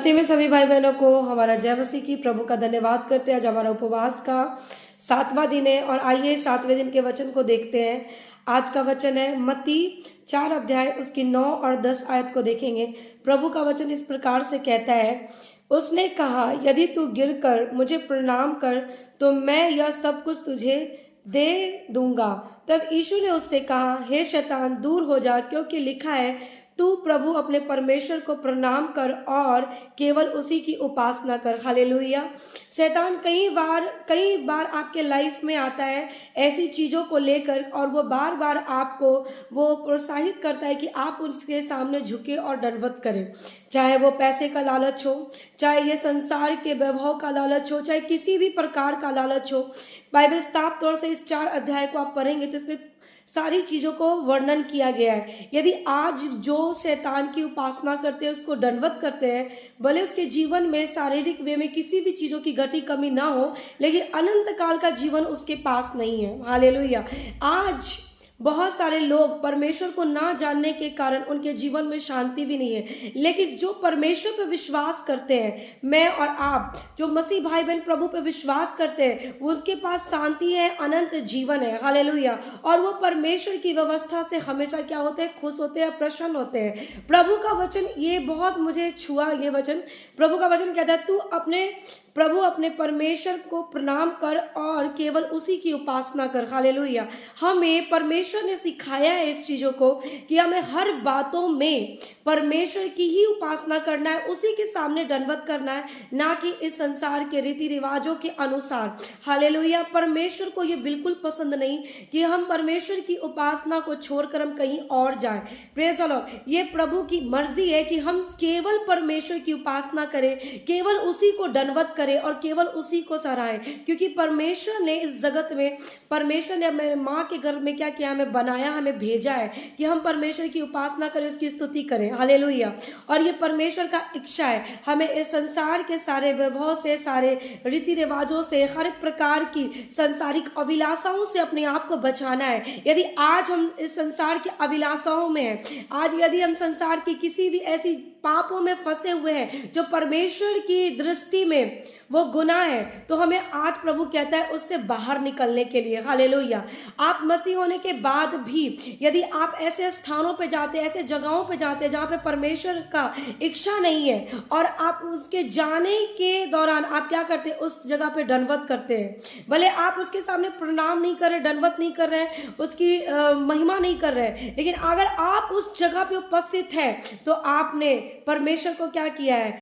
मसीह में सभी भाई बहनों को हमारा जय मसीह की प्रभु का धन्यवाद करते हैं। आज हमारा उपवास का 7वां दिन है और आइए 7वें दिन के वचन को देखते हैं। आज का वचन है मत्ती 4 अध्याय उसकी 9 और 10 आयत को देखेंगे। प्रभु का वचन इस प्रकार से कहता है, उसने कहा, यदि तू गिरकर मुझे प्रणाम कर तो मैं यह सब कुछ तुझे दे दूंगा। तब यीशु ने उससे कहा, हे शैतान दूर हो जा, क्योंकि लिखा है, तू प्रभु अपने परमेश्वर को प्रणाम कर और केवल उसी की उपासना कर। हालेलुया। शैतान कई बार आपके लाइफ में आता है ऐसी चीज़ों को लेकर, और वो बार बार आपको वो प्रोत्साहित करता है कि आप उसके सामने झुके और दंडवत करें। चाहे वो पैसे का लालच हो, चाहे ये संसार के वैभव का लालच हो, चाहे किसी भी प्रकार का लालच हो। बाइबल साफ तौर से इस 4 अध्याय को आप पढ़ेंगे तो इसमें सारी चीज़ों को वर्णन किया गया है। यदि आज जो शैतान की उपासना करते हैं, उसको दंडवत करते हैं, भले उसके जीवन में शारीरिक वे में किसी भी चीज़ों की घटी कमी ना हो, लेकिन अनंत काल का जीवन उसके पास नहीं है। हालेलुया। आज बहुत सारे लोग परमेश्वर को ना जानने के कारण उनके जीवन में शांति भी नहीं है, लेकिन जो परमेश्वर पर विश्वास करते हैं, मैं और आप जो मसीह भाई बहन प्रभु पर विश्वास करते हैं, उनके पास शांति है, अनंत जीवन है। हालेलुया। और वो परमेश्वर की व्यवस्था से हमेशा क्या होते हैं? खुश होते हैं, प्रसन्न होते हैं। प्रभु का वचन ये बहुत मुझे छुआ। ये वचन, प्रभु का वचन कहता है, तू अपने परमेश्वर को प्रणाम कर और केवल उसी की उपासना कर। हालेलुया। हमें परमेश्वर ने सिखाया है इस चीज़ों को कि हमें हर बातों में परमेश्वर की ही उपासना करना है, उसी के सामने दंडवत करना है, ना कि इस संसार के रीति रिवाजों के अनुसार। हालेलुया। परमेश्वर को ये बिल्कुल पसंद नहीं कि हम परमेश्वर की उपासना को छोड़कर हम कहीं और जाएं। Praise the Lord. ये प्रभु की मर्जी है कि हम केवल परमेश्वर की उपासना करें, केवल उसी को दंडवत करें और केवल उसी को सराहें, क्योंकि परमेश्वर ने इस जगत में, परमेश्वर ने अपने माँ के गर्भ में क्या किया? हमें बनाया, हमें भेजा है कि हम परमेश्वर की उपासना करें, उसकी स्तुति करें। हालेलुया। और ये परमेश्वर का इच्छा है। हमें इस संसार के सारे वैभव से, सारे रीति रिवाजों से, हर एक प्रकार की संसारिक अभिलाषाओं से अपने आप को बचाना है। यदि आज हम इस संसार के अभिलाषाओं में हैं, आज यदि हम संसार की किसी भी ऐसी पापों में फंसे हुए हैं जो परमेश्वर की दृष्टि में वो गुनाह है, तो हमें आज प्रभु कहता है उससे बाहर निकलने के लिए। हालेलुया। आप मसीह होने के बाद भी यदि आप ऐसे स्थानों पे जाते, ऐसे जगहों पे जाते जहाँ पे परमेश्वर का इच्छा नहीं है, और आप उसके जाने के दौरान आप क्या करते? उस जगह पे दंडवत करते हैं। भले आप उसके सामने प्रणाम नहीं कर रहे, दंडवत नहीं कर रहे हैं, उसकी महिमा नहीं कर रहे हैं, लेकिन अगर आप उस जगह पे उपस्थित हैं तो आपने परमेश्वर को क्या किया है?